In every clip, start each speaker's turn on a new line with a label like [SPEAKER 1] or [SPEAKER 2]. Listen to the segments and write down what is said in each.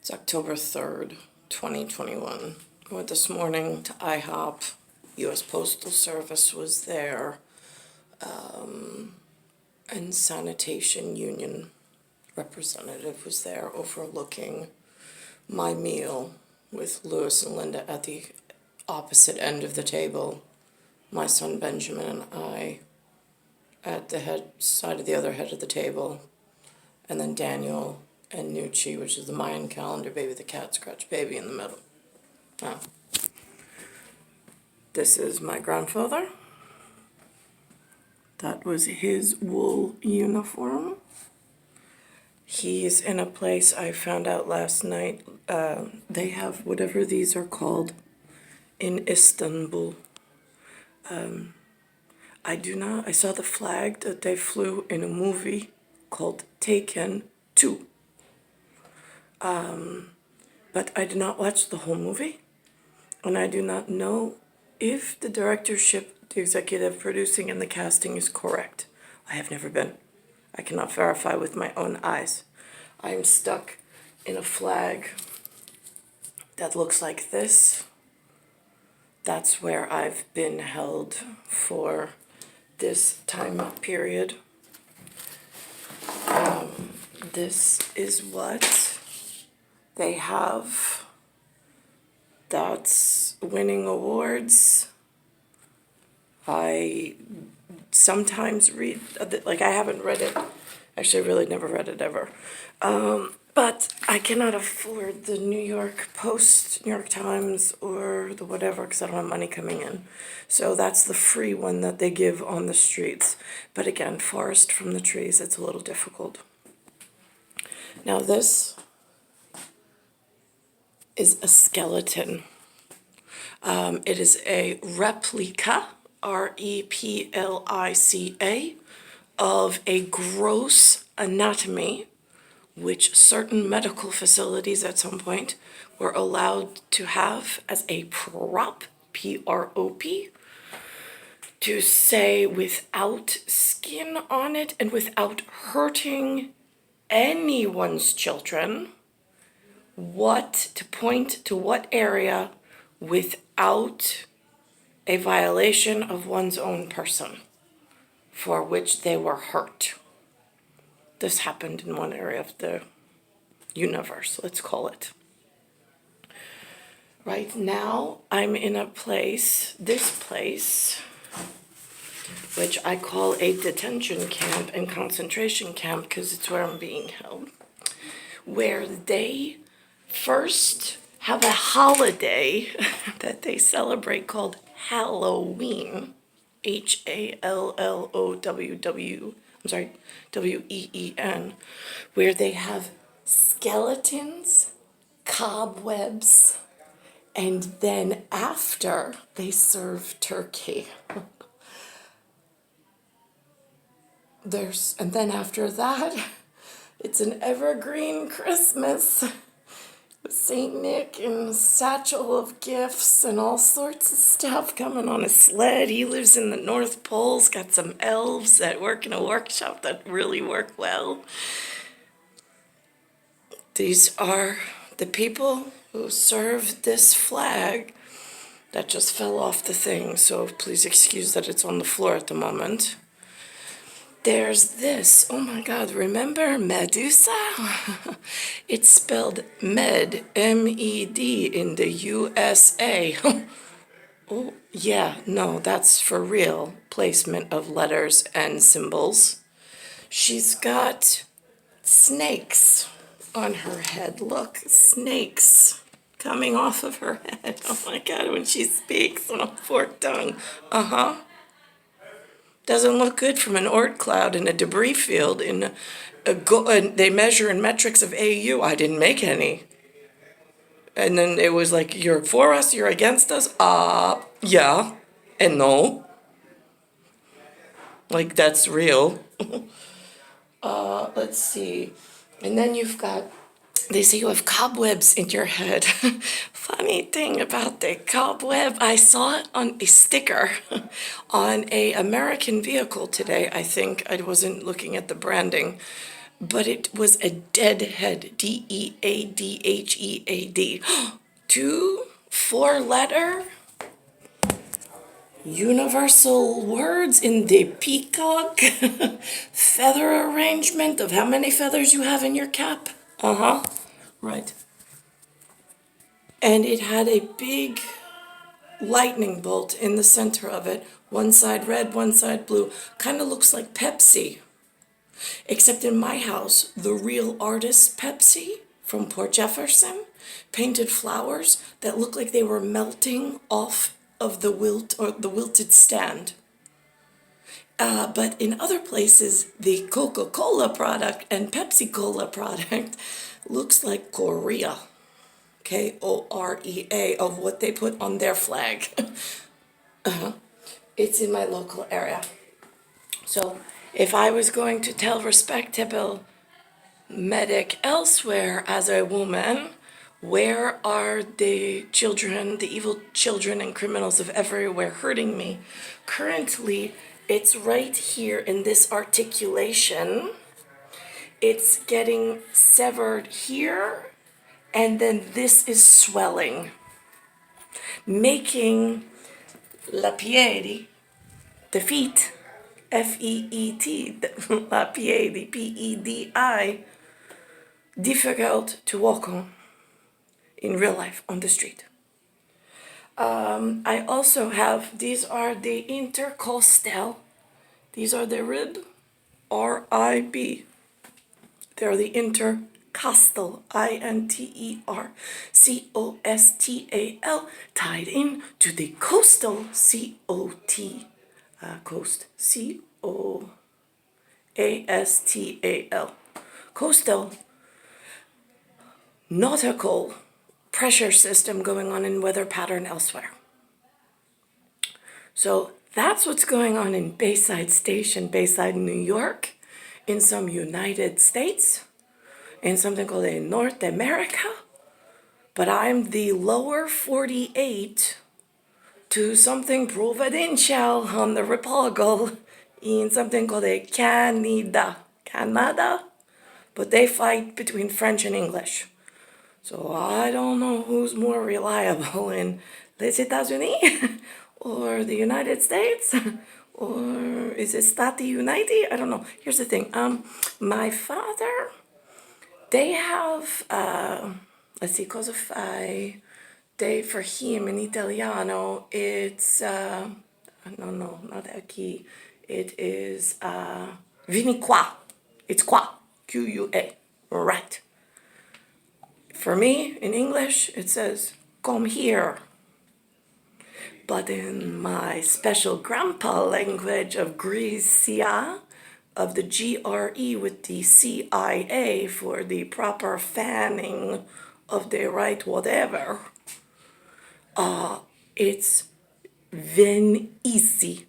[SPEAKER 1] It's October 3rd, 2021. I went this morning to IHOP. U.S. Postal Service was there, and Sanitation Union representative was there overlooking my meal with Louis and Linda at the opposite end of the table. My son Benjamin and I at the side of the other head of the table, and then Daniel and Nucci, which is the Mayan calendar baby, the cat scratch baby, in the middle. Oh. This is my grandfather. That was his wool uniform. He's in a place I found out last night. They have whatever these are called in Istanbul. I saw the flag that they flew in a movie called Taken 2. But I did not watch the whole movie, and I do not know if the directorship, the executive producing, and the casting is correct. I have never been. I cannot verify with my own eyes. I am stuck in a flag that looks like this. That's where I've been held for this time period. This is what they have. That's winning awards. I sometimes read, like I haven't read it. Actually, I really never read it ever. But I cannot afford the New York Post, New York Times, or the whatever, because I don't have money coming in. So that's the free one that they give on the streets. But again, forest from the trees, it's a little difficult. Now this is a skeleton. It is a replica, R-E-P-L-I-C-A, of a gross anatomy, which certain medical facilities at some point were allowed to have as a prop, P-R-O-P, to say without skin on it and without hurting anyone's children, to point to what area without a violation of one's own person for which they were hurt. This happened in one area of the universe, let's call it. Right now, I'm in a place, this place, which I call a detention camp and concentration camp because it's where I'm being held, where they first have a holiday that they celebrate called Halloween, W-E-E-N, where they have skeletons, cobwebs, and then after they serve turkey. And then after that, it's an evergreen Christmas with St. Nick and a satchel of gifts and all sorts of stuff coming on a sled. He lives in the North Pole's got some elves that work in a workshop that really work well. These are the people who serve this flag that just fell off the thing, so please excuse that it's on the floor at the moment. There's this, oh my God, remember Medusa? It's spelled Med, M-E-D, in the USA. Oh, yeah, no, that's for real placement of letters and symbols. She's got snakes on her head. Look, snakes coming off of her head. Oh my God, when she speaks on a forked tongue. Doesn't look good from an Oort cloud in a debris field. They measure in metrics of AU. I didn't make any. And then it was like, you're for us, you're against us? Yeah, and no. Like, that's real. Let's see. And then you've got, they say you have cobwebs in your head. Funny thing about the cobweb, I saw it on a sticker on a American vehicle today, I think. I wasn't looking at the branding. but it was a deadhead, Deadhead. 2 4-letter universal words in the peacock feather arrangement of how many feathers you have in your cap. Uh-huh. Right. And it had a big lightning bolt in the center of it. One side red, one side blue. Kind of looks like Pepsi. Except in my house, the real artist Pepsi from Port Jefferson painted flowers that looked like they were melting off of the wilt or the wilted stand. But in other places, the Coca-Cola product and Pepsi-Cola product looks like Korea. Korea of what they put on their flag. It's in my local area. So if I was going to tell respectable medic elsewhere as a woman, where are the children, the evil children and criminals of everywhere hurting me? Currently, it's right here in this articulation. It's getting severed here, and then this is swelling, making la piedi, the feet, F-E-E-T, la piedi, P-E-D-I, difficult to walk on in real life on the street. I also have, these are the intercostal, these are the rib, R-I-B. They're the intercostal, I-N-T-E-R-C-O-S-T-A-L, tied in to the coastal, C-O-T, coast, C-O-A-S-T-A-L, coastal, nautical pressure system going on in weather pattern elsewhere. So that's what's going on in Bayside Station, Bayside, New York, in some United States, in something called a North America. But I'm the lower 48 to something providential on the Replica in something called a Canada. Canada? But they fight between French and English. So I don't know who's more reliable in les États-Unis or the United States, or is it Stati Uniti? I don't know. Here's the thing. My father, they have, let's see, cosa fai? They, for him in Italiano, it's, no, not aquí. It is, vieni qua. It's qua, Q-U-A, right. For me, in English, it says, come here. But in my special grandpa language of Grecia, of the G-R-E with the C-I-A for the proper fanning of the right whatever, it's Venici,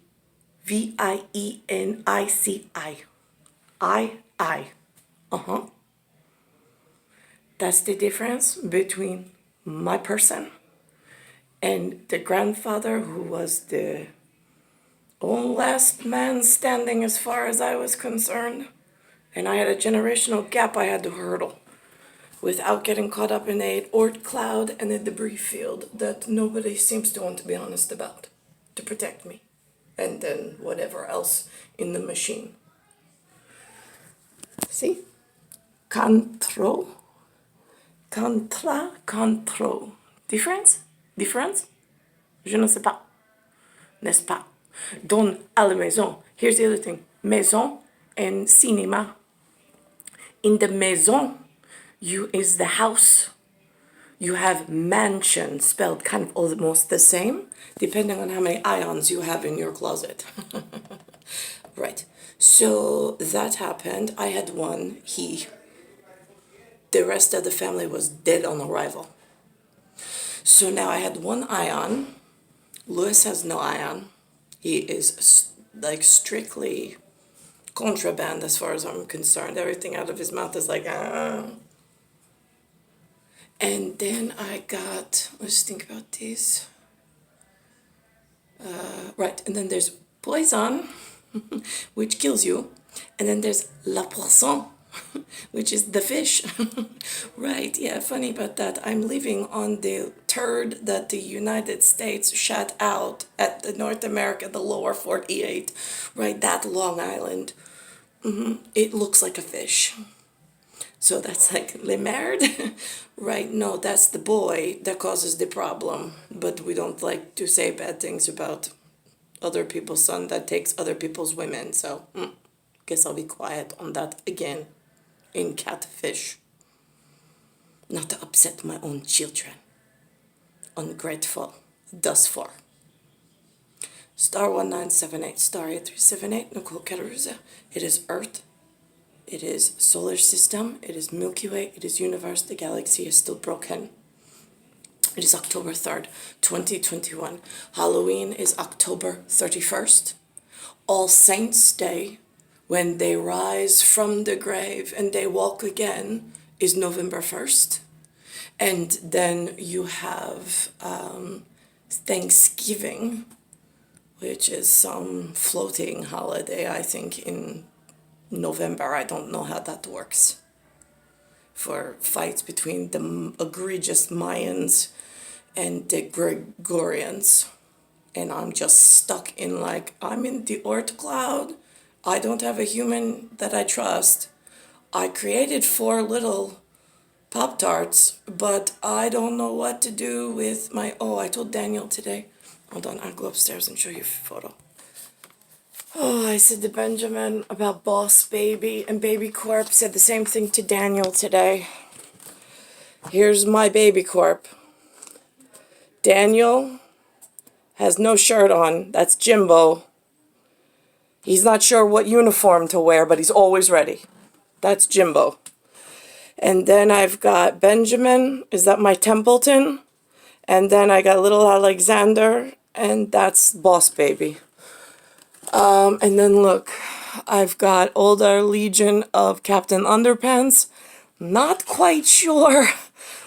[SPEAKER 1] V-I-E-N-I-C-I, I. Uh-huh. That's the difference between my person and the grandfather who was the last man standing as far as I was concerned. And I had a generational gap I had to hurdle without getting caught up in a Oort cloud and a debris field that nobody seems to want to be honest about to protect me. And then whatever else in the machine. See? Contro. Contra, contro. Difference? Difference? Je ne sais pas. N'est-ce pas? Donne à la maison. Here's the other thing. Maison and cinéma. In the maison, is the house. You have mansion spelled kind of almost the same, depending on how many ions you have in your closet. Right. So that happened. I had one. The rest of the family was dead on arrival. So now I had one ion. Louis has no ion. He is like strictly contraband as far as I'm concerned. Everything out of his mouth is like, And then I got, let's think about this. Right, and then there's poison, which kills you. And then there's la poisson, which is the fish. Right, yeah, funny about that. I'm living on the turd that the United States shot out at the North America, the lower 48, right, that Long Island. It looks like a fish. So that's like Le Merde, right? No, that's the boy that causes the problem. But we don't like to say bad things about other people's son that takes other people's women. So guess I'll be quiet on that again in catfish. Not to upset my own children. Ungrateful. Thus far. Star 1978, Star 8378, Nicole Cattaruzza. It is Earth. It is solar system. It is Milky Way. It is universe. The galaxy is still broken. It is October 3rd, 2021. Halloween is October 31st. All Saints' Day, when they rise from the grave and they walk again, is November 1st. And then you have Thanksgiving, which is some floating holiday, I think, in November. I don't know how that works. For fights between the egregious Mayans and the Gregorians. And I'm just stuck in like, I'm in the Oort cloud. I don't have a human that I trust. I created 4 little Pop-Tarts, but I don't know what to do with my, I told Daniel today. Hold on, I'll go upstairs and show you a photo. I said to Benjamin about Boss Baby, and Baby Corp said the same thing to Daniel today. Here's my Baby Corp. Daniel has no shirt on. That's Jimbo. He's not sure what uniform to wear, but he's always ready. That's Jimbo. And then I've got Benjamin. Is that my Templeton? And then I got little Alexander, and that's Boss Baby. And then look, I've got older Legion of Captain Underpants. Not quite sure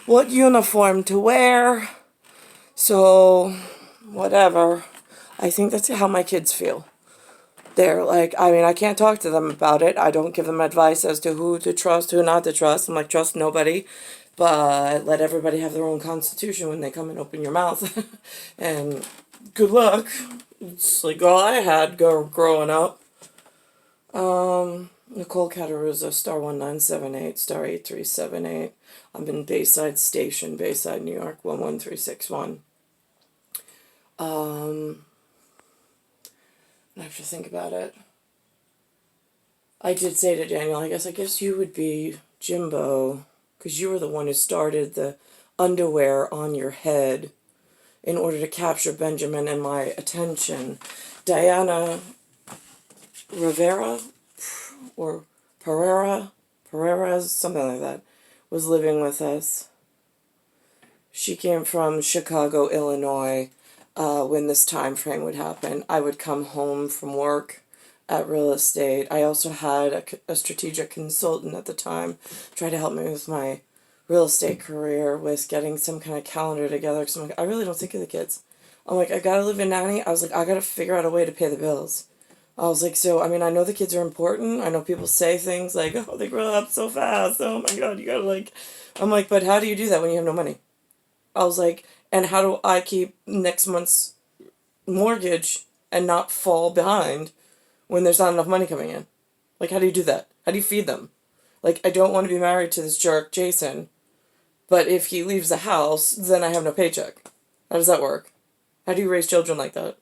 [SPEAKER 1] what uniform to wear. So, whatever. I think that's how my kids feel. They're like, I mean, I can't talk to them about it. I don't give them advice as to who to trust, who not to trust. I'm like, trust nobody. But let everybody have their own constitution when they come and open your mouth. And good luck. It's like all I had growing up. Nicole Cattaruzza, Star 1978, Star 8378. I'm in Bayside Station, Bayside, New York, 11361. I have to think about it. I did say to Daniel, I guess you would be Jimbo, because you were the one who started the underwear on your head in order to capture Benjamin and my attention. Diana Rivera or Pereira, something like that, was living with us. She came from Chicago, Illinois, when this time frame would happen. I would come home from work at real estate. I also had a strategic consultant at the time try to help me with my real estate career, with getting some kind of calendar together, because I'm like, I really don't think of the kids. I'm like, I gotta live in nanny. I was like, I gotta figure out a way to pay the bills. I was like, so, I mean, I know the kids are important. I know people say things like, oh, they grow up so fast. Oh my God, you gotta like, I'm like, but how do you do that when you have no money? I was like, and how do I keep next month's mortgage and not fall behind when there's not enough money coming in? Like, how do you do that? How do you feed them? Like, I don't want to be married to this jerk, Jason, but if he leaves the house, then I have no paycheck. How does that work? How do you raise children like that?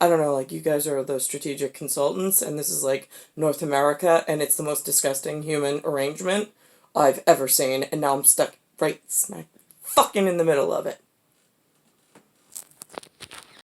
[SPEAKER 1] I don't know, like, you guys are the strategic consultants, and this is, like, North America, and it's the most disgusting human arrangement I've ever seen, and now I'm stuck right smack fucking in the middle of it.